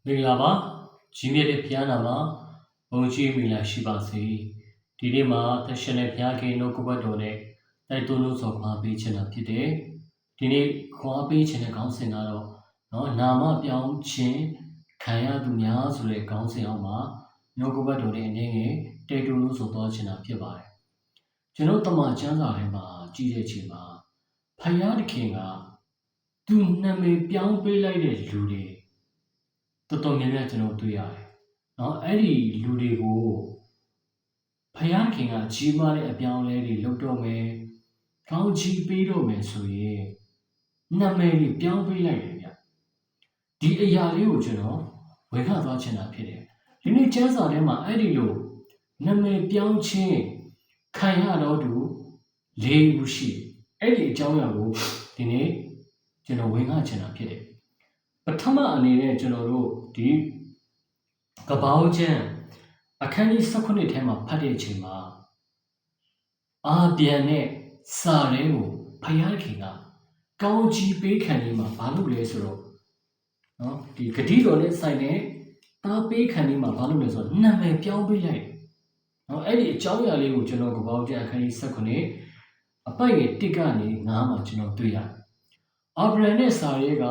မင်္ဂလာပါကြီးမြတ်တဲ့ဘုရားနာမှာဘုန်းကြီးမိလာရှိပါစေဒီနေ့မှာသက်ရှင်တဲ့ဘုရားခင်နှုတ်ကပတ်တော်နဲ့တိုက်တွန်းလို့ဆောင်ပါပေးချင်တာဖြစ်တယ်ဒီနေ့ခွာပေးချင်တဲ့ခေါင်းစဉ်ကတော့နာမပြောင်းခြင်းခံရသူများဆိုတဲ့ခေါင်းစဉ်အောက်မှာနှုတ်ကပတ်တော်နဲ့အနေငယ်တိုက်တွန်းလို့ဆိုသွားချင်တာဖြစ်ပါတယ်ကျွန်တော်တမန်ကျမ်းစာထဲမှာကြည့်တဲ့အချိန်မှာဘုရားသခင်ကသူနာမည်ပြောင်းပေးလိုက်တဲ့လူတွေတော်တော်များများကျွန်တော်တွေ့ရတယ်။အဲ့ဒီလူတွေကိုဘုရားခင်ကကြီးမားတဲ့အပြောင်းအလဲတွေလုပ်တော့မယ်။ကောင်းချီးပေးတော့မယ်ဆိုရင်နာမည်တွေပြောင်းပေးလိုက်တယ်ဗျ။ဒီအရာလေးကိုကျွန်တော်ဝေခသွားချင်တာဖြစ်တယ်။ဒီနေ့ကျမ်းစာထဲမှာအဲ့ဒီလိုနာမည်ပြောင်းခြင်းခံရတော့သူ၄ဦးရှိအဲ့ဒီအကြောင်းအရာကိုဒီနေ့ကျွန်တော်ဝေခချင်တာဖြစ်တယ်။ပထမအနေနဲ့ကျွန်တော်တို့ဒီကပောင်းကျမ်းအခန်းကြီး19ထဲမှာဖတ်တဲ့အချိန်မှာအာပြန်နဲ့စာရဲကိုဖယားခင်ကကောင်းချီးပေးခံနေမှာဘာလို့လဲဆိုတော့ဒီဂတိတော်နဲ့ဆိုင်တဲ့တားပေးခံနေမှာဘာလို့လဲဆိုတော့နာမည်ပြောင်းပေးလိုက်အဲ့ဒီအကြောင်းအရာလေးကိုကျွန်တော်ကပောင်းကျမ်းအခန်းကြီး19အပိုက်ငယ်1ကနေ9မှာကျွန်တော်တွေ့ရတယ်အာဗြဟံနဲ့စာရဲက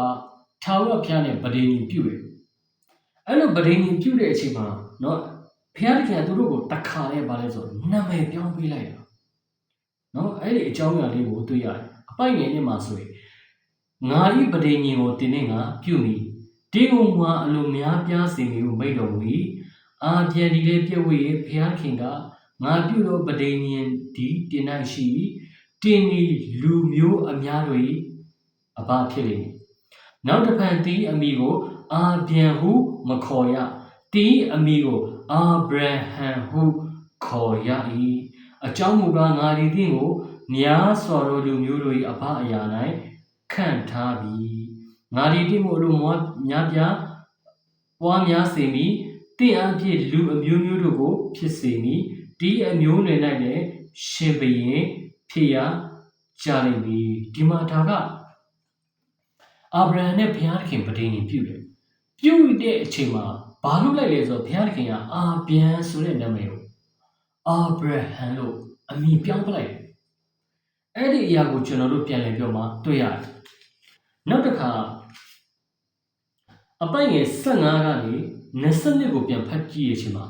ထာဝရဘုရားနဲ့ဗဒိညင်ပြုတယ်အဲ့လိုဗဒိညင်ပြုတဲ့အချိန်မှာဘုရားသခင်ကသူတို့ကိုတခါနဲ့ပါလဲဆိုနာမည်ပြောင်းပေးလိုက်တာအဲ့ဒီအကြောင်းအရာလေးကိုတွေ့ရတယ်အပိုက်ငယ်နဲ့မှာဆိုရင်ငါဤဗဒိညင်ကိုတင်းနဲ့ငါပြုမိဒီကိုငါအလိုများပြားစေမည်ကိုမိန့်တော်မူ၏အာပြန်ဒီလေးပြည့်ဝ၏ဘုရားခင်ကငါပြုသောဗဒိညင်ဒီတင်း၌ရှိတင်းဤလူမျိုးအများတို့အဘဖြစ်လိမ့်မည်နောက်တစ်ဖန်တီးအမိကိုအာပြန်ဟုမခေါ်ရတီးအမိကိုအာဗြဟံဟုခေါ်ရ၏အကြောင်းမူကားငါဒီသင်ကိုများစွာသောလူမျိုးတို့၏အဘအရာ၌ခန့်ထားပြီငါဒီသင်ကိုလူများပြားပွားများစေမည်တင့်အဖြစ်လူအမျိုးမျိုးတို့ကိုဖြစ်စေမည်ဒီအမျိုးနယ်၌လည်းရှင်ဘရင်ဖြစ်ရကြလိမ့်မည်ဒီမှာဒါကအာဗြဟံနဲ့ဘုရားသခင်ဗဒိညင်ပြုတယ်ပြုတဲ့အချိန်မှာဘာလုပ်လိုက်လဲဆိုတော့ဘုရားသခင်ကအာပြန်ဆိုတဲ့နာမည်ကိုအာဗြဟံလို့အမည်ပြောင်းပလိုက်တယ်အဲ့ဒီအရာကိုကျွန်တော်တို့ပြန်လည်ပြောမှတွေ့ရတယ်နောက်တစ်ခါအပိုင်ငယ်15ကနေ22ကိုပြန်ဖတ်ကြည့်ရချင်းမှာ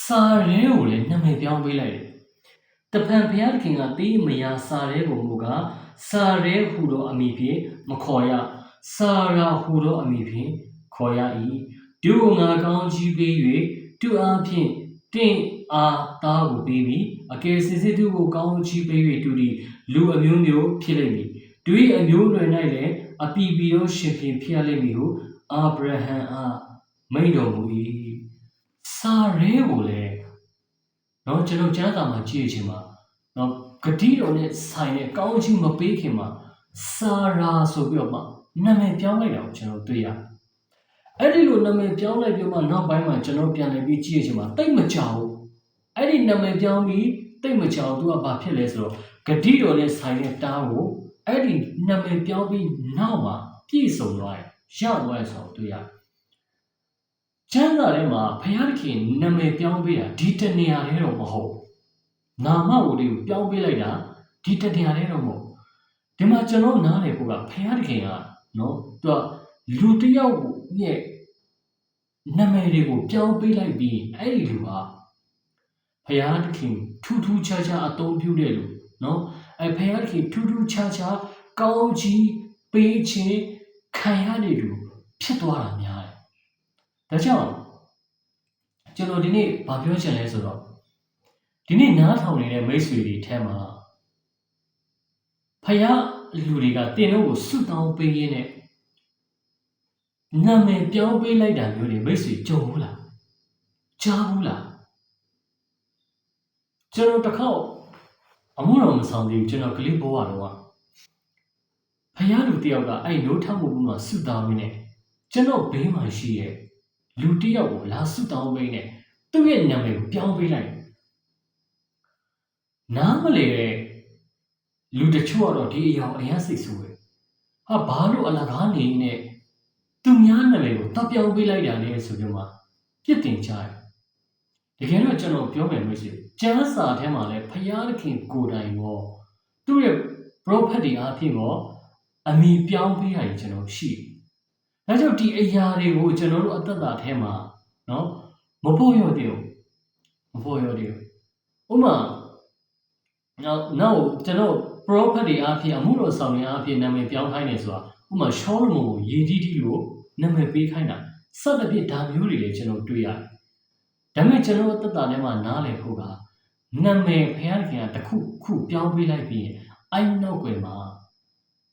စာရဲကိုလည်းနာမည်ပြောင်းပေးလိုက်တယ်တဖန်ဘုရားသခင်ကတေးမယာစာရဲကိုမူကားစာရဲဟူသောအမည်ဖြင့်မခေါ်ရစာရာဟူသောအမည်ဖြင့်ခေါ်ရ၏သူကိုငါကောင်းချီးပေး၍သူအားဖြင့်တင့်အားသားကိုပေးပြီးအကယ်စစ်စစ်သူကိုကောင်းချီးပေး၍သူသည်လူအမျိုးမျိုးဖြစ်လိမ့်မည်သူ၏အမျိုးနွယ်၌လည်းအပီပီသောရှင်ဖြစ်ရလိမ့်မည်ဟုအာဗြဟံအားမိန့်တော်မူ၏စာရဲကိုလည်းကျွန်တော်ကျမ်းစာမှာကြည့်ရခြင်းမှာဂတိတော်နဲ့ဆိုင်တဲ့ကောင်းချီးမပေးခင်မှာစာရာဆိုပြီးတော့မှနာမည်ပြောင်းလိုက်တာကိုကျွန်တော်တွေ့ရတယ်အဲ့ဒီလိုနာမည်ပြောင်းလိုက်ပြီးမှနောက်ပိုင်းမှာကျွန်တော်ပြန်လည်ပြီးကြည့်ရခြင်းမှာတိတ်မကြောက်ဘူးအဲ့ဒီနာမည်ပြောင်းပြီးတိတ်မကြောက်သူကဘာဖြစ်လဲဆိုတော့ဂတိတော်နဲ့ဆိုင်တဲ့တားကိုအဲ့ဒီနာမည်ပြောင်းပြီးနောက်မှာပြည့်စုံသွားတယ်ရသွားတယ်ဆိုတော့တွေ့ရတယ်ကျမ်းစာထဲမှာဘုရားသခင်နာမည်ပြောင်းပေးတာဒီတနေရာလေးတော့မဟုတ်နာမကိုဒီကိုပြောင်းပေးလိုက်တာဒီတနေရာလေးတော့မဟုတ်ဒီမှာကျွန်တော်နားလည်ဖို့ကဘုရားသခင်ကသူကလူတစ်ယောက်ရဲ့နာမည်တွေကိုပြောင်းပေးလိုက်ပြီးအဲ့ဒီလူဟာဘုရားသခင်ထူးထူးခြားခြားအသုံးပြုတဲ့လူအဲ့ဘုရားသခင်ထူးထူးခြားခြားကောင်းချီးပေးခြင်းခံရတဲ့လူဖြစ်သွားတာများတယ်ဒါကြောင့်ကျွန်တော်ဒီနေ့ဗာပြောချင်လဲဆိုတော့ဒီနေ့နားထောင်နေတဲ့မိတ်ဆွေတွေထဲမှာဖယားလူတွေကတင်တို့ကိုဆုတောင်းပေးရင်းနဲ့နာမည်ပြောင်းပေးလိုက်တာမျိုးတွေမိတ်ဆွေကြုံဘူးလားကြားဘူးလားကျွန်တော်တစ်ခေါက်အမှုတော်မဆောင်သေးဘူးကျွန်တော်ကလေးဘဝတော့ဖယားလူတယောက်ကအဲ့နိုးထမှုမှာဆုတောင်းရင်းနဲ့ကျွန်တော်ဘေးမှာရှိရဲ့လူတယောက်ကိုလာဆုတောင်းပေးနေသူ့ရဲ့နာမည်ကိုပြောင်းပေးလိုက်နားမလဲတဲ့လူတချို့ကတော့ဒီအရာအရင်စိတ်ဆိုးတယ်ဟာဘာလို့အလကားနေနဲ့သူ သူများနာမည်ကိုတပ်ပြောင်းပေးလိုက်တာလေဆိုပြီးမှပြစ်တင်ကြတယ်တကယ်တော့ကျွန်တော်ပြောမယ်လို့ရှိရင်ကျမ်းစာထဲမှာလည်းဖယားသခင်ကိုယ်တိုင်ရောသူ့ရဲ့ prophet တွေအားဖြင့်ရောအမိပြောင်းပေးရတယ်ကျွန်တော်ရှိဒါကြောင့်ဒီအရာတွေကိုကျွန်တော်တို့အသက်တာထဲမှာနော်မဖို့ရတဲ့ဥပမာနောက်ကျွန်တော် prophet တွေအားဖြင့်အမှုတော်ဆောင်တွေအားဖြင့်နာမည်ပြောင်းခိုင်းနေဆိုတာဥပမာရှောလမုန်ကိုယေဒီလို့နာမည်ပေးခိုင်းတာစသဖြင့်ဒါမျိုးတွေလည်းကျွန်တော်တွေ့ရတယ်ဒါပေမဲ့ကျွန်တော်အသက်တာထဲမှာနားလည်ဖို့ကနာမည်ဖယားခင်ကတစ်ခုပြောင်းပေးလိုက်ပြီးရင်အဲ့နောက်ွယ်မှာ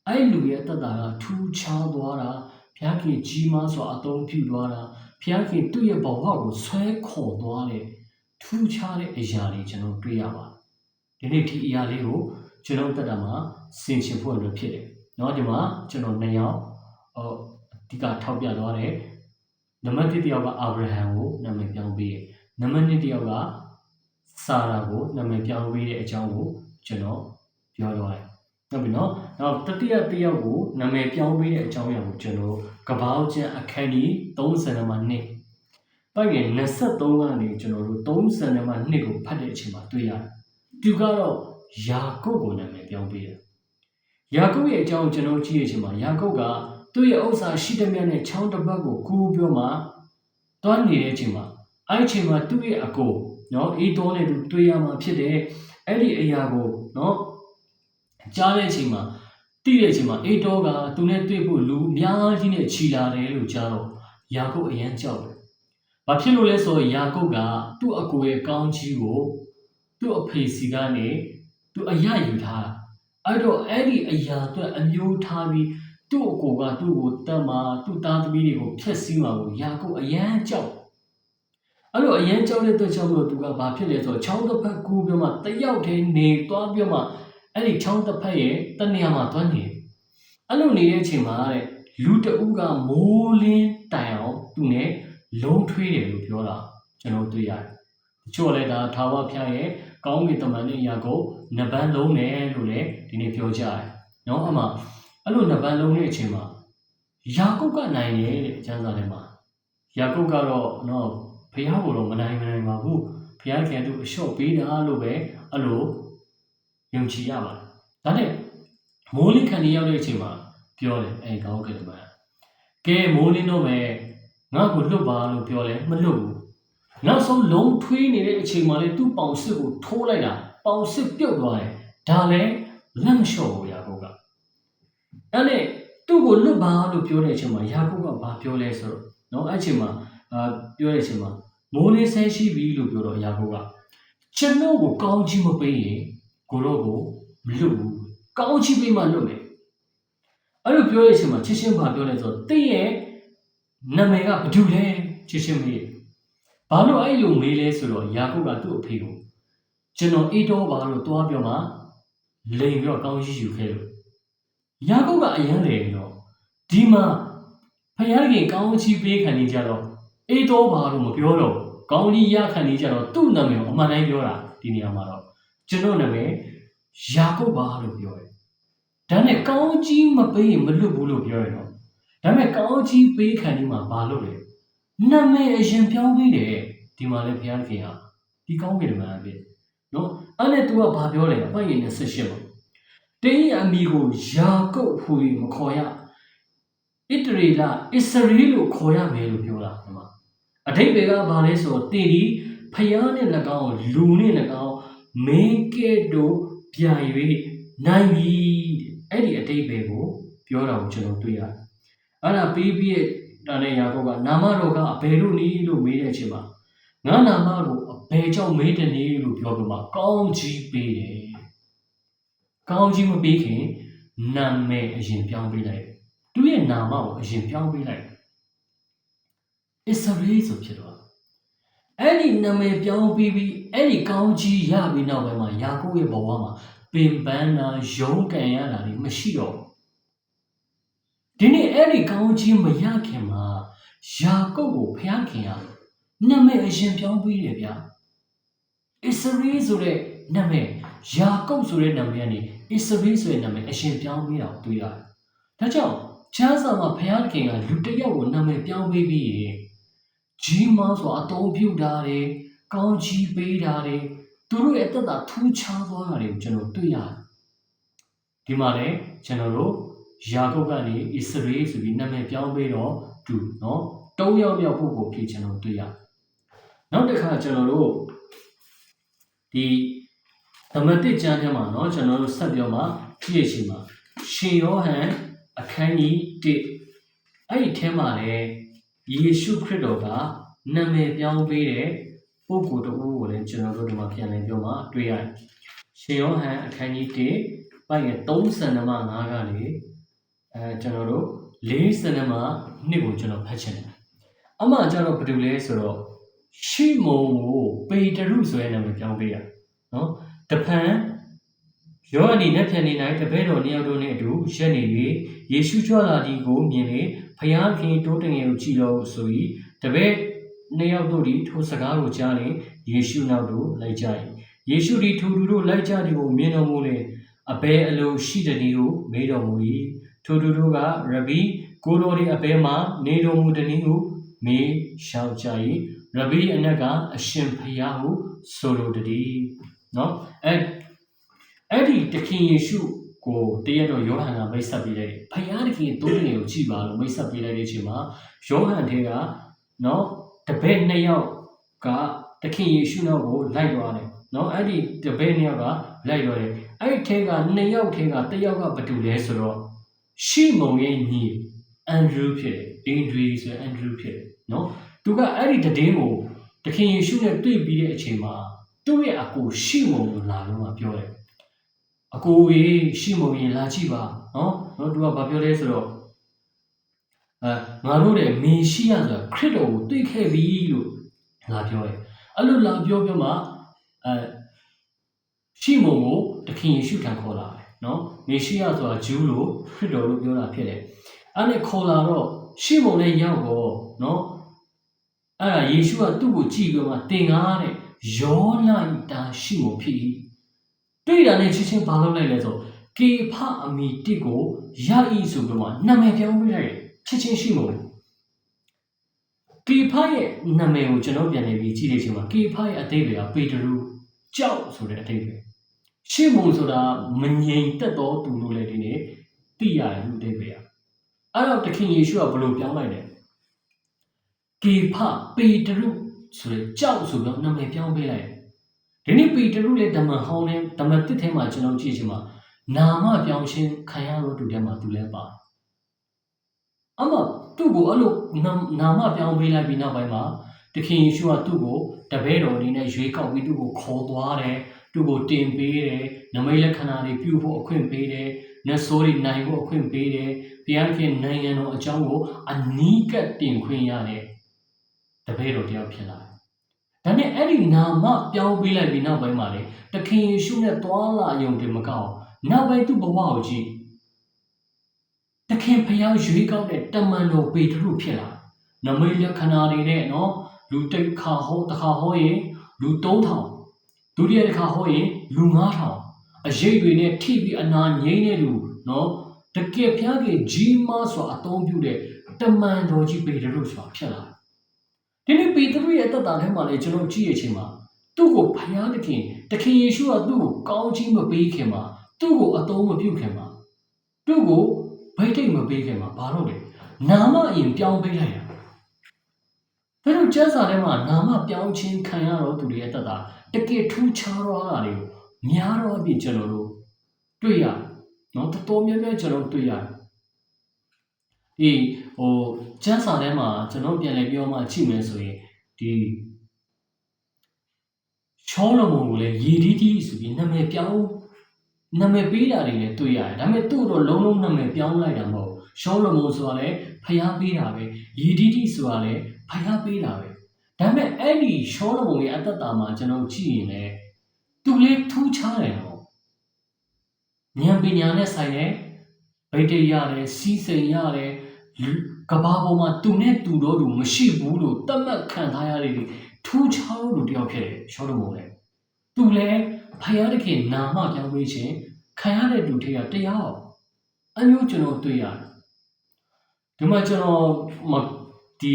အဲ့လူရဲ့အသက်တာကထူးခြားသွားတာဖယားခင်ကြီးမားစွာအသုံးပြုသွားတာဖယားခင်သူ့ရဲ့ဘဝကိုဆွဲခေါ်သွားတဲ့ထူးခြားတဲ့အရာတွေကျွန်တော်တွေ့ရပါတယ်ဒီနေ့ဒီအရာလေးကိုကျွန်တော်တက်တာမှာဆင်ခြင်ဖို့လို့ဖြစ်တယ်เนาะဒီမှာကျွန်တော်2ယောက်အဓိကထောက်ပြသွားတယ်နံပါတ်1တယောက်ကအာဗြဟံကိုနာမည်ပြောင်းပေးတယ်နံပါတ်2တယောက်ကဆာရာကိုနာမည်ပြောင်းပေးတဲ့အကြောင်းကိုကျွန်တော်ပြောသွားတယ်ဟုတ်ပြီနော်နောက်တတိယတယောက်ကိုနာမည်ပြောင်းပေးတဲ့အကြောင်းအရာကိုကျွန်တော်ကပောက်ကျန်အခန်းကြီး30မှာ2ပိုက်ငယ်23ကနေကျွန်တော်တို့30မှာ2ကိုဖတ်တဲ့အချိန်မှာတွေ့ရတယ်သူကတော့ယာကုပ်ကိုနာမည်ပြောင်းပေးတယ်ယာကုပ်ရဲ့အကြောင်းကျွန်တော်ကြည့်ရချိန်မှာယာကုပ်ကသူ့ရဲ့ဥစ္စာရှိတဲ့မြတ်နဲ့ချောင်းတစ်ပတ်ကိုကူးပြောမှတွားနေတဲ့အချိန်မှာအဲ့ဒီအချိန်မှာသူ့ရဲ့အကိုနော်အေးတော်နဲ့သူတွေ့ရမှာဖြစ်တယ်အဲ့ဒီအရာကိုနော်ကြားတဲ့အချိန်မှာသိတဲ့အချိန်မှာအေးတော်ကသူနဲ့တွေ့ဖို့လူအများကြီးနဲ့ခြီလာတယ်လို့ကြားတော့ယာကုပ်အရန်ကြောက်တယ်။ဘာဖြစ်လို့လဲဆိုတော့ယာကုပ်ကသူ့အကိုရဲ့ကောင်းကြီးကိုသူ့အဖေစီကနေသူအရယူထားတာအဲ့တော့အဲ့ဒီအရာအတွက်အမျိုးထားပြီးသူ့အကိုကသူ့ကိုတတ်မှာသူ့သားသမီးတွေကိုဖျက်ဆီးမှာကိုယာကုပ်အရန်ကြောက်အဲ့လိုအရန်ကြောက်တဲ့အတွက်ကြောင့်လို့သူကဘာဖြစ်လဲဆိုတော့ချောင်းတစ်ဖက်ကူးပြီးမှတယောက်တည်းနေသွားပြီးမှအဲ့ဒီချောင်းတစ်ဖက်ရဲ့တနေရာမှာသွားနေအဲ့လိုနေတဲ့အချိန်မှာတဲ့လူတအုပ်ကမိုးလင်းတိုင်အောင်သူနဲ့လုံးထွေးတယ်လို့ပြောတာကျွန်တော်တွေ့ရတယ်တချို့လည်းဒါထာဝရဘုရားရဲ့ကောင်းကင်တမန်နဲ့ယာကုပ်နှစ်ပန်းလုံးတယ်လို့လည်းဒီနေ့ပြောကြတယ်နော်အမှအဲ့လိုနှစ်ပန်းလုံးတဲ့အချိန်မှာယာကုပ်ကနိုင်တယ်တဲ့ကျမ်းစာထဲမှာယာကုပ်ကတော့နော်ဘုရားကိုတော့မနိုင်ပါဘူးဘုရားခင်သူအလျှော့ပေးတာလို့ပဲအဲ့လိုယုံကြည်ရပါတယ်ဒါနဲ့မိုးလင်းခံနေရောက်တဲ့အချိန်မှာပြောတယ်အဲ့ကောင်းကင်တမန်ကဲမိုးလင်းတော့မယ်ငါ့ကိုလွတ်ပါလို့ပြောလဲမလွတ်ဘူးနောက်ဆုံးလုံးထွေးနေတဲ့အချိန်မှာလေသူ့ပေါင်စစ်ကိုထိုးလိုက်တာပေါင်စစ်ပြုတ်သွားတယ်ဒါလည်းလက်မလျှော့ဘူးယာကုပ်ကအဲ့နဲ့သူ့ကိုလွတ်ပါလို့ပြောတဲ့အချိန်မှာယာကုပ်ကဘာပြောလဲဆိုတော့နော်အဲ့အချိန်မှာပြောတဲ့အချိန်မှာမိုးလေးဆဲရှိပြီလို့ပြောတော့ယာကုပ်ကကျွန်တော်ကိုကောင်းချီးမပေးရင်ကိုတော့ကိုမလွတ်ဘူးကောင်းချီးပေးမှလွတ်မယ်အဲ့လိုပြောတဲ့အချိန်မှာချစ်ချင်းဘာပြောလဲဆိုတော့တင်းရဲ့နာမည်ကဘာတူလဲချစ်ချင်းမေးဘာလို့အဲ့လိုမေးလဲဆိုတော့ယာကုပ်ကသူ့အဖေကိုကျွန်တော်အေးတော်ပါလို့တွားပြောမှလိန်ပြီးတော့ကောင်းကြီးယူခဲ့လို့ယာကုပ်ကအယမ်းလေတော့ဒီမှာဖယားခင်ကောင်းချီးပေးခံနေကြတော့အေးတော်ပါလို့မပြောတော့ကောင်းကြီးရခံနေကြတော့သူ့နာမည်ကိုအမှန်တိုင်းပြောတာဒီနေရာမှာတော့ကျွန်တော်နာမည်ယာကုပ်ပါလို့ပြောတယ်ဒါနဲ့ကောင်းကြီးမပေးရင်မလွတ်ဘူးလို့ပြောရတော့ဒါပေမဲ့ကောင်းကြီးပေးခံနေမှာဘာလို့လဲနာမည်အရင်ပြောင်းပေးတယ်ဒီမှာလည်းဘုရားခင်ဟာဒီကောင်းကင်တမန်အဖြစ်နော်အဲ့နဲ့ तू ကဘာပြောလဲအပိုင်ရင်28မှာတင်းရဲ့အမိကိုယာကုပ်ဟူ၍မခေါ်ရဣတရေလဣစရေလို့ခေါ်ရမယ်လို့ပြောတာဒီမှာအဓိပ္ပာယ်ကဘာလဲဆိုတော့တင်းဒီဖယားနဲ့၎င်းလူနဲ့၎င်းမင်းကဲ့သို့ပြိုင်၍နိုင်ပြီအဲ့ဒီအဓိပ္ပာယ်ကိုပြောတာကိုကျွန်တော်တွေ့ရတယ်အဲ့ဒါပြီးပြီးတာနဲ့ယာကုပ်ကနာမတော်ကအဘယ်လိုနည်းလို့မေးတဲ့အချိန်မှာငါနာမကိုအဘယ်ကြောင့်မေးတယ်နည်းလို့ပြောပြီးမှကောင်းကြီးပေးတယ်ကောင်းကြီးမပေးခင်နာမည်အရင်ပြောင်းပေးလိုက်သူ့ရဲ့နာမကိုအရင်ပြောင်းပေးလိုက်ဣစရေဆိုဖြစ်သွားအဲ့ဒီနာမည်ပြောင်းပြီးအဲ့ဒီကောင်းကြီးရပြီးနောက်ပိုင်းမှာယာကုပ်ရဲ့ဘဝမှာပင်ပန်းတာရုန်းကန်ရတာတွေမရှိတော့ဒီနေ့အဲ့ဒီကောင်းကြီးမရခင်မှာယာကုပ်ကိုဖျားခင်ရနာမည်အရင်ပြောင်းပေးတယ်ဗျာဣစရေဆိုတဲ့နာမည်ယာကုပ်ဆိုတဲ့နာမည်ကနေဣစရေဆိုတဲ့နာမည်အရင်ပြောင်းပေးတာကိုတွေ့ရတယ်ဒါကြောင့် ကျမ်းစာမှာဘုရားသခင်ကလူတစ်ယောက်ကိုနာမည်ပြောင်းပေးပြီးကြီးမားစွာအသုံးပြုတာတယ်ကောင်းချီးပေးတာတယ်သူတို့ရဲ့အသက်တာထူးခြားသွားတာတွေကိုကျွန်တော်တွေ့ရတယ်ဒီမှာလည်းကျွန်တော်တို့ယာကုပ်ကနေဣသရေလဆိုပြီးနာမည်ပြောင်းပေးတော့သူနော်၃ယောက်မြောက်ပုဂ္ဂိုလ်ဖြစ်ကျွန်တော်တွေ့ရတယ်နောက်တစ်ခါကျွန်တော်တို့ဒီသမတိကျမ်းထဲမှာเนาะကျွန်တော်တို့ဆက်ပြောမှာကြည့်ရချင်းမှာရှင်ယောဟန်အခန်းကြီး1အဲ့ဒီထဲမှာလည်းယေရှုခရစ်တော်ကနာမည်ပြောင်းပေးတဲ့ပုဂ္ဂိုလ်တစ်ဦးကိုလည်းကျွန်တော်တို့ဒီမှာပြန်လည်ပြောမှာတွေ့ရတယ်ရှင်ယောဟန်အခန်းကြီး1ပိုင်း32မှ5ကနေကျွန်တော်တို့40မှ2ကိုကျွန်တော်ဖတ်ချင်တယ်အမှကျတော့ဘာလို့လဲဆိုတော့ရှိမုန်ကိုပေတရုဆိုတဲ့နာမည်ပြောင်းပေးရနော်တဖန်ယောဟန်ဒီနဲ့ဖြန်နေနိုင်တပည့်တော်နှစ်ယောက်တို့နဲ့အတူရက်နေ၍ယေရှုကြွလာသည်ကိုမြင်လေဖျားခင်တိုးတင်ငယ်ကိုကြည်တော်ဆို၏တပည့်နှစ်ယောက်တို့သည်ထိုစကားကိုကြားလေယေရှုနောက်သို့လိုက်ကြ၏ယေရှုသည်ထိုသူတို့လိုက်ကြသည်ကိုမြင်တော်မူလေအဘယ်အလိုရှိတည်းဟုမေးတော်မူ၏ထိုသူတို့ကရဘီကိုတော်သည်အဘယ်မှာနေတော်မူတည်းဟုမေးလျှောက်ကြ၏ရဘီအနက်ကအရှင်ဖျားဟုဆိုလိုတည်းနော်အဲ့ဒီတခင်ယေရှုကိုတရက်တော့ယောဟန်ကမိတ်ဆက်ပေးလိုက်တယ်ဖယားတခင်တိုးတင်ကိုကြည်ပါလို့မိတ်ဆက်ပေးလိုက်တဲ့အချိန်မှာယောဟန်ထဲကနော်တပည့်နှစ်ယောက်ကတခင်ယေရှုနောက်ကိုလိုက်သွားတယ်နော်အဲ့ဒီတပည့်နှစ်ယောက်ကလိုက်သွားတယ်အဲ့ဒီထဲကနှစ်ယောက်ထဲကတစ်ယောက်ကဘာတူလဲဆိုတော့ရှိမုန်ရဲ့ညီအန်ဒရူးဖြစ်တယ်အင်ဒရီဆိုအန်ဒရူးဖြစ်တယ်နော်သူကအဲ့ဒီတည်င်းကိုတခင်ယေရှုနဲ့တွေ့ပြီးတဲ့အချိန်မှာသူ့ရဲ့အကိုရှိမုန်ကိုလာလို့ပြောတယ်အကိုကြီးရှိမုံရင်လာကြည့်ပါနော်သူကဘာပြောလဲဆိုတော့ငါတို့တဲ့မေရှိယဆိုတာခရစ်တော်ကိုတွေ့ခဲ့ပြီလို့လာပြောတယ်အဲ့လိုလာပြောမှရှိမုံကိုတခင်ယေရှုထံခေါ်လာတယ်နော်မေရှိယဆိုတာဂျူးလို့ခရစ်တော်လို့ပြောတာဖြစ်တယ်အဲ့နဲ့ခေါ်လာတော့ရှိမုံနဲ့ရောက်တော့နော်အဲ့ဒါယေရှုကသူ့ကိုကြည့်ပြီးမှတင်ကားတဲ့ယောနာဤတာရှိမုံဖြစ်၏တွေ့တာနဲ့ချင်းချင်းဘာလုပ်လိုက်လဲဆိုကေဖအမီတစ်ကိုရဤဆိုပြီးမှနာမည်ပြောင်းပေးလိုက်တယ်ချင်းရှိမုံကေဖရဲ့နာမည်ကိုကျွန်တော်ပြန်နေပြီးကြည့်နေချိန်မှာကေဖရဲ့အတိတ်တွေကပေတရုကြောက်ဆိုတဲ့အတိတ်ပဲရှိမုံဆိုတာမငြိမ်သက်တော်သူလို့လည်းဒီနေ့သိရတယ်လူအတိတ်ပဲအဲ့တော့တခင်ယေရှုကဘယ်လိုပြောင်းလိုက်လဲကေဖပေတရုဆိုတဲ့ကြောက်ဆိုပြီးနာမည်ပြောင်းပေးလိုက်ဒီနေ့ပေတရုလည်းဓမ္မဟောင်းနဲ့ဓမ္မတစ်ထဲမှာကျွန်တော်ကြည့်ချင်မှာနာမပြောင်းခြင်းခံရလို့တူထဲမှာသူလည်းပါအမှသူ့ကိုအဲ့လိုနာမပြောင်းပေးလိုက်ပြီးနောက်ပိုင်းမှာတခင်ယေရှုကသူ့ကိုတပည့်တော်အနေနဲ့ရွေးကောက်ပြီးသူ့ကိုခေါ်သွားတယ်သူ့ကိုတင်ပေးတယ်နမိတ်လက္ခဏာတွေပြုဖို့အခွင့်ပေးတယ်နတ်ဆိုးတွေနိုင်ဖို့အခွင့်ပေးတယ်ဘုရားခင်နိုင်ငံတော်အကြောင်းကိုအနီးကပ်တင်ခွင့်ရတယ်တပည့်တော်တယောက်ဖြစ်လာဒါနဲ့အဲ့ဒီနာမပြောင်းပေးလိုက်ပြီးနောက်ပိုင်းမှာလေတခင်ယေရှုနဲ့တွာလာယုံတယ်မကောက်နောက်ပိုင်းသူ့ဘဝကိုကြည့်တခင်ဖျားရွေးကောက်တဲ့တမန်တော်ပေတရုဖြစ်လာနမိတ်လက္ခဏာတွေနဲ့နော်လူတစ်ခါဟောတစ်ခါဟောရင်လူ3000ဒုတိယတစ်ခါဟောရင်လူ9000အရေးတွေနဲ့ထိပြီးအနာငြိမ့်တဲ့လူနော်တကယ်ဖျားကြီးကြီးမားစွာအသုံးပြုတဲ့တမန်တော်ကြီးပေတရုဆိုတာဖြစ်လာဒီနေ့ပေတရုရဲ့တက်တာထဲမှာလည်းကျွန်တော်ကြည့်ရချင်းမှာသူ့ကိုဖျားသခင်တခင်ယေရှုကသူ့ကိုကောင်းချီးမပေးခင်မှာသူ့ကိုအသုံးမပြုခင်မှာသူ့ကိုဗိတ်တိတ်မပေးခင်မှာဘာလို့လဲနာမအရင်ပြောင်းပေးလိုက်တာဘယ်လိုကျမ်းစာထဲမှာနာမပြောင်းခြင်းခံရတော့သူတွေရဲ့တက်တာတကယ်ထူးခြားတော့တာတွေကိုများတော့အပြင်ကျွန်တော်တို့တွေ့ရနော်တော်တော်များများကျွန်တော်တွေ့ရတယ်ဒီကျမ်းစာထဲမှာကျွန်တော်ပြန်လည်ပြောမှကြည့်မယ်ဆိုရင်ဒီရှောလမုန်ကိုလည်းယေဒီတီဆိုပြီးနာမည်ပြောင်းနာမည်ပေးတာတွေလည်းတွေ့ရတယ်ဒါပေမဲ့သူ့တော့လုံးလုံးနာမည်ပြောင်းလိုက်တာမဟုတ်ရှောလမုန်ဆိုတာလည်းဖျားပေးတာပဲယေဒီတီဆိုတာလည်းဖျားပေးတာပဲဒါပေမဲ့အဲ့ဒီရှောလမုန်ရဲ့အသက်တာမှာကျွန်တော်ကြည့်ရင်လည်းသူလည်းထူးခြားတယ်နော်ဉာဏ်ပညာနဲ့ဆိုင်တဲ့ဗိတ္တရတယ်စီးစိမ်ရတယ်ကဘာပေါ်မှာသူနဲ့သူတော့သူမရှိဘူးလို့သတ်မှတ်ခံထားရတဲ့ထူးခြားလို့တယောက်ဖြစ်တယ်ရှောလမုန်လည်းသူလည်းဖယားတခင်နာမပြောင်းပေးခြင်းခံရတဲ့လူတွေကတရားအမျိုးကျွန်တော်တွေ့ရတယ် ဒီမှာကျွန်တော်ဒီ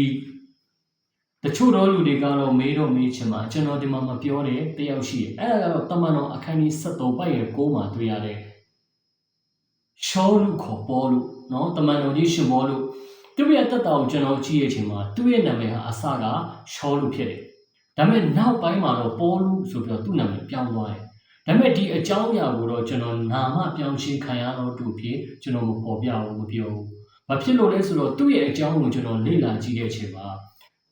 တချို့သောလူတွေကတော့မေးချင်မှာကျွန်တော်ဒီမှာမပြောတဲ့တယောက်ရှိတယ်အဲ့ဒါကတော့တမန်တော်အခန်းကြီး73ပိုက်ရဲ့6မှာတွေ့ရတယ်ရှောလူခေါ်ပေါ်လူနော်တမန်တော်ကြီးရှင်ပေါ်လူသူ့ရဲ့တက်တာကိုကျွန်တော်ကြည့်ရချိန်မှာသူ့ရဲ့နာမည်ဟာအစကရှောလူဖြစ်တယ်ဒါပေမဲ့နောက်ပိုင်းမှာတော့ပေါ်လူဆိုပြီးတော့သူ့နာမည်ပြောင်းသွားတယ်ဒါပေမဲ့ဒီအကြောင်းအရာကိုတော့ကျွန်တော်နာမပြောင်းရှင်းခံရတော့သူဖြစ်ကျွန်တော်မပေါ်ပြဘူးမပြောဘူးဘာဖြစ်လို့လဲဆိုတော့သူ့ရဲ့အကြောင်းကိုကျွန်တော်လေ့လာကြည့်တဲ့အချိန်မှာ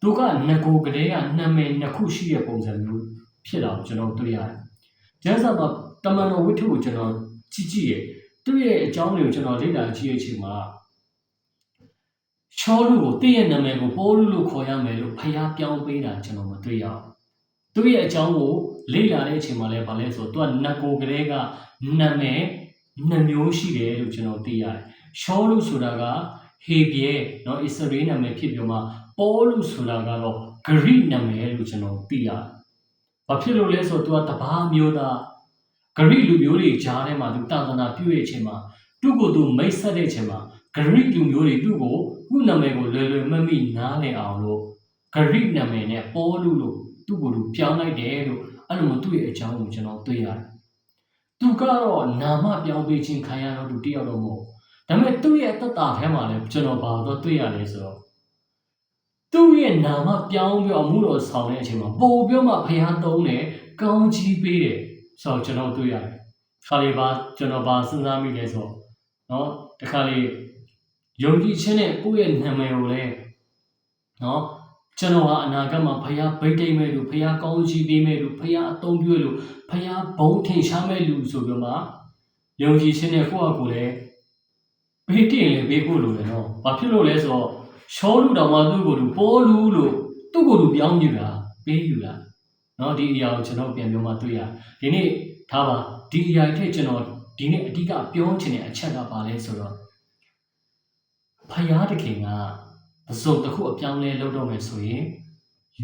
သူကငကိုကလေးကနာမည်နှစ်ခုရှိတဲ့ပုံစံမျိုးဖြစ်တာကိုကျွန်တော်တွေ့ရတယ်။ကျမ်းစာမှာတမန်တော်ဝိတ္ထုကိုကျွန်တော်ကြည့်ရဲ့သူ့ရဲ့အကြောင်းတွေကိုကျွန်တော်လေ့လာကြည့်တဲ့အချိန်မှာရှောလူကိုတည့်ရဲ့နာမည်ကိုပေါလုလို့ခေါ်ရမယ်လို့ဖျားပြောင်းပေးတာကျွန်တော်မတွေ့ရဘူး။သူ့ရဲ့အကြောင်းကိုလေ့လာတဲ့အချိန်မှာလည်းဗာလဲဆိုတော့သူကငကိုကလေးကနာမည်နှစ်မျိုးရှိတယ်လို့ကျွန်တော်သိရတယ်။ရှောလူဆိုတာကဟေဘရဲနော်ဣသရေလနာမည်ဖြစ်ပြီးမှပေါ်လူဆိုတာကတော့ဂရိနာမည်လို့ကျွန်တော်သိရတယ်။ဘာဖြစ်လို့လဲဆိုတော့သူကတပါးမျိုးသားဂရိလူမျိုးတွေကြားထဲမှာသူတာသနာပြုရဲ့အချိန်မှာသူ့ကိုသူမိတ်ဆက်တဲ့အချိန်မှာဂရိလူမျိုးတွေသူ့ကိုခုနာမည်ကိုလွယ်လွယ်မမိနားလည်အောင်လို့ဂရိနာမည်နဲ့ပေါ်လူလို့သူ့ကိုသူပြောင်းလိုက်တယ်လို့အဲ့လိုမျိုးသူ့ရဲ့အကြောင်းကိုကျွန်တော်တွေ့ရတယ်။သူကတော့နာမပြောင်းပေးခြင်းခံရတော့သူတယောက်တော့မဟုတ်ဒါပေမဲ့သူ့ရဲ့တတထဲမှာလည်းကျွန်တော်ဘာလို့တွေ့ရလဲဆိုတော့သူ့ရဲ့နာမပြောင်းပြီးအမှုတော်ဆောင်တဲ့အချိန်မှာပို့ပြောမှဖျားသုံးတယ်ကောင်းကြီးပေးတယ်ဆိုတော့ကျွန်တော်တွေ့ရတယ်။ခါလေးပါကျွန်တော်ဘာစဉ်းစားမိလဲဆိုတော့နော်တခါလေးယုံကြည်ခြင်းနဲ့ကိုယ့်ရဲ့နာမည်ကိုလည်းနော်ကျွန်တော်ဟာအနာဂတ်မှာဖျားဗိတ်တိတ်မဲ့လူဖျားကောင်းကြီးပေးမဲ့လူဖျားအသုံးပြုလူဖျားဘုံထင်ရှားမဲ့လူဆိုပြီးမှယုံကြည်ခြင်းနဲ့ကိုယ့်အကိုလည်းဘေးတင်လေဘေးဖို့လိုတယ်နော်။ဘာဖြစ်လို့လဲဆိုတော့ရှောလူတော်မှသူ့ကိုယ်သူပေါ်လူလို့သူ့ကိုယ်သူပြောင်းယူတာပေးယူတာเนาะဒီအရာကိုကျွန်တော်ပြန်ပြောမှတွေ့ရဒီနေ့ထားပါဒီအရာထက်ကျွန်တော်ဒီနေ့အဓိကပြောချင်တဲ့အချက်ကပါလဲဆိုတော့ဖယားတခင်ကအစုံတစ်ခုအပြောင်းလဲလုပ်တော့မယ်ဆိုရင်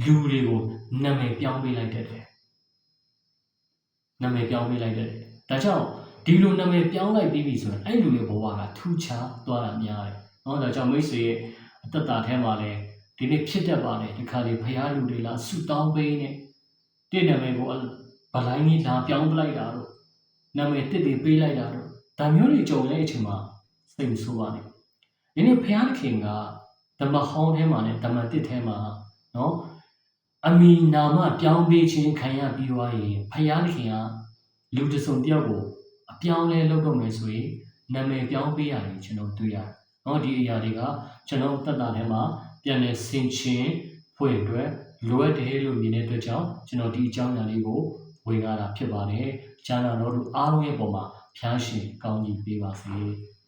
လူတွေကိုနာမည်ပြောင်းပေးလိုက်တတ်တယ်နာမည်ပြောင်းပေးလိုက်တတ်တယ်ဒါကြောင့်ဒီလိုနာမည်ပြောင်းလိုက်ပြီးပြီဆိုရင်အဲ့လူရဲ့ဘဝကထူးခြားသွားတာများတယ်เนาะဒါကြောင့်မိတ်ဆွေရဲ့အသက်တာထဲမှာလည်းဒီနေ့ဖြစ်တတ်ပါတယ်ဒီခါလေးဖယားလူတွေလားဆူတောင်းပေးနေတင့်နာမည်ကိုဗလိုင်းကြီးလာပြောင်းပလိုက်တာတော့နာမည်တစ်တွေပေးလိုက်တာတော့ဒါမျိုးတွေကြုံတဲ့အချိန်မှာစိတ်မဆိုးပါနဲ့ဒီနေ့ဖယားခင်ကဓမ္မဟောင်းထဲမှာနဲ့ဓမ္မတစ်ထဲမှာနော်အမီနာမပြောင်းပေးခြင်းခံရပြီးသွားရင်ဖယားခင်ကလူတစုံတယောက်ကိုအပြောင်းလဲလုပ်တော့မယ်ဆိုရင်နာမည်ပြောင်းပေးရတယ်ကျွန်တော်တွေ့ရတယ်နော်ဒီအရာတွေကကျွန်တော်တက်တာထဲမှာပြန်လည်ဆင်ခြင်ဖွင့်အတွက်လိုအပ်တယ်လို့မြင်တဲ့အတွက်ကြောင့်ကျွန်တော်ဒီအကြောင်းအရာလေးကိုဝေငှတာဖြစ်ပါတယ်။ကျမ်းစာတော်တို့အားလုံးရဲ့ပုံမှာဖျားရှင်ကောင်းကြီးပေးပါစေ။